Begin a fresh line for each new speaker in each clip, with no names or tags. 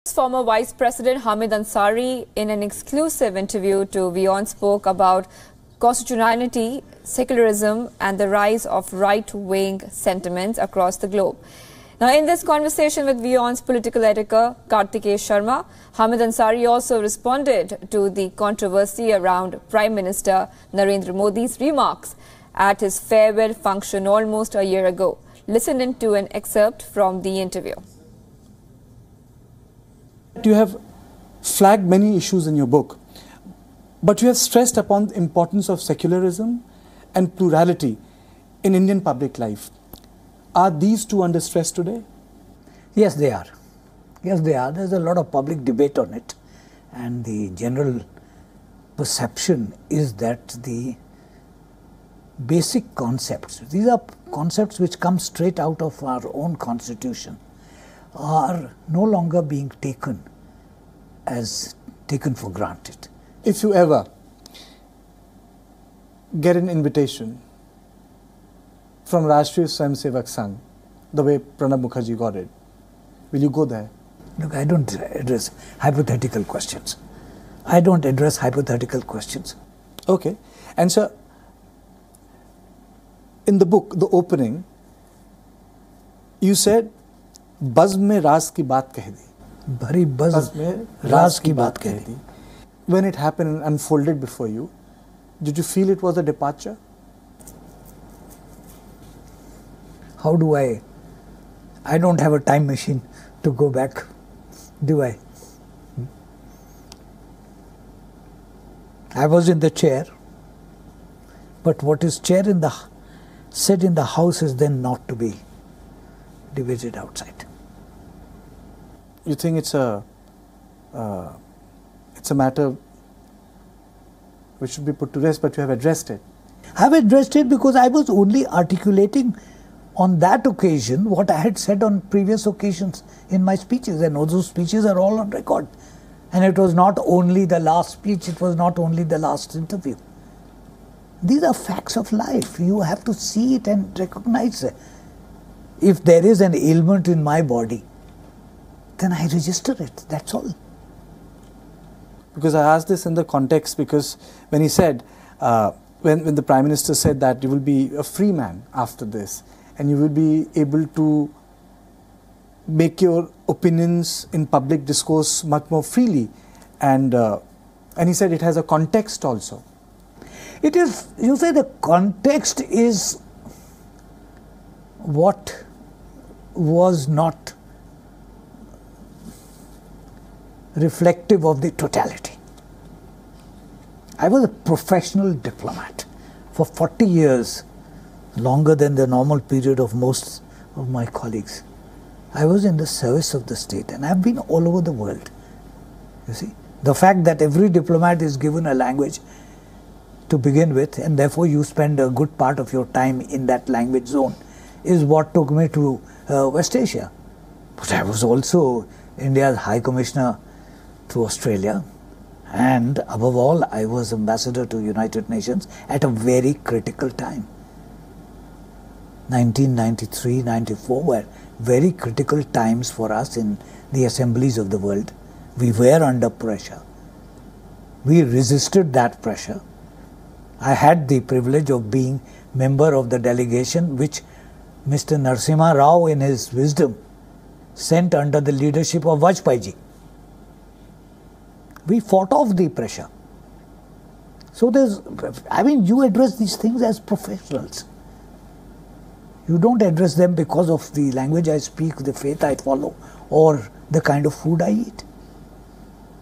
Former Vice President Hamid Ansari, in an exclusive interview to WION, spoke about constitutionality, secularism and the rise of right-wing sentiments across the globe. Now, in this conversation with WION's political editor Kartikeya Sharma, Hamid Ansari also responded to the controversy around Prime Minister Narendra Modi's remarks at his farewell function almost a year ago. Listen in to an excerpt from the interview.
You have flagged many issues in your book, but you have stressed upon the importance of secularism and plurality in Indian public life. Are these two under stress today?
Yes, they are. Yes, they are. There's a lot of public debate on it, and the general perception is that the basic concepts, these are concepts which come straight out of our own constitution, are no longer being taken for granted.
If you ever get an invitation from Rashtriya Swayamsevak Sangh, the way Pranab Mukherjee got it, will you go there?
Look, I don't address hypothetical questions. I don't address hypothetical questions.
Okay. And so, in the book, the opening, you said, "Buzz mein raaz ki baat keh di."
Bhari buzz mein raaz ki baat keh di.
When it happened and unfolded before you, did you feel it was a departure?
How do I don't have a time machine to go back, do I? I was in the chair, but what is said in the house is then not to be debated outside.
You think it's a matter which should be put to rest, but you have addressed it?
I have addressed it because I was only articulating on that occasion what I had said on previous occasions in my speeches, and those speeches are all on record. And it was not only the last speech, it was not only the last interview. These are facts of life. You have to see it and recognize it. If there is an ailment in my body, then I register it, that's all.
Because I asked this in the context because when he said, when the Prime Minister said that you will be a free man after this and you will be able to make your opinions in public discourse much more freely, and he said it has a context also.
It is, you say the context is what was not reflective of the totality. I was a professional diplomat for 40 years, longer than the normal period of most of my colleagues. I was in the service of the state and I've been all over the world. You see, the fact that every diplomat is given a language to begin with, and therefore you spend a good part of your time in that language zone, is what took me to West Asia. But I was also India's High Commissioner to Australia, and above all, I was ambassador to United Nations at a very critical time. 1993, 94 were very critical times for us in the assemblies of the world. We were under pressure. We resisted that pressure. I had the privilege of being member of the delegation which Mr. Narasimha Rao in his wisdom sent under the leadership of Vajpayee ji. We fought off the pressure. So you address these things as professionals. You don't address them because of the language I speak, the faith I follow, or the kind of food I eat.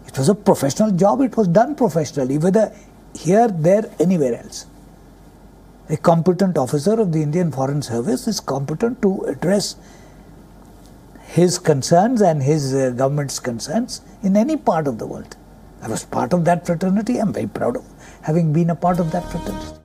It was a professional job, it was done professionally, whether here, there, anywhere else. A competent officer of the Indian Foreign Service is competent to address his concerns and his government's concerns in any part of the world. I was part of that fraternity. I'm very proud of having been a part of that fraternity.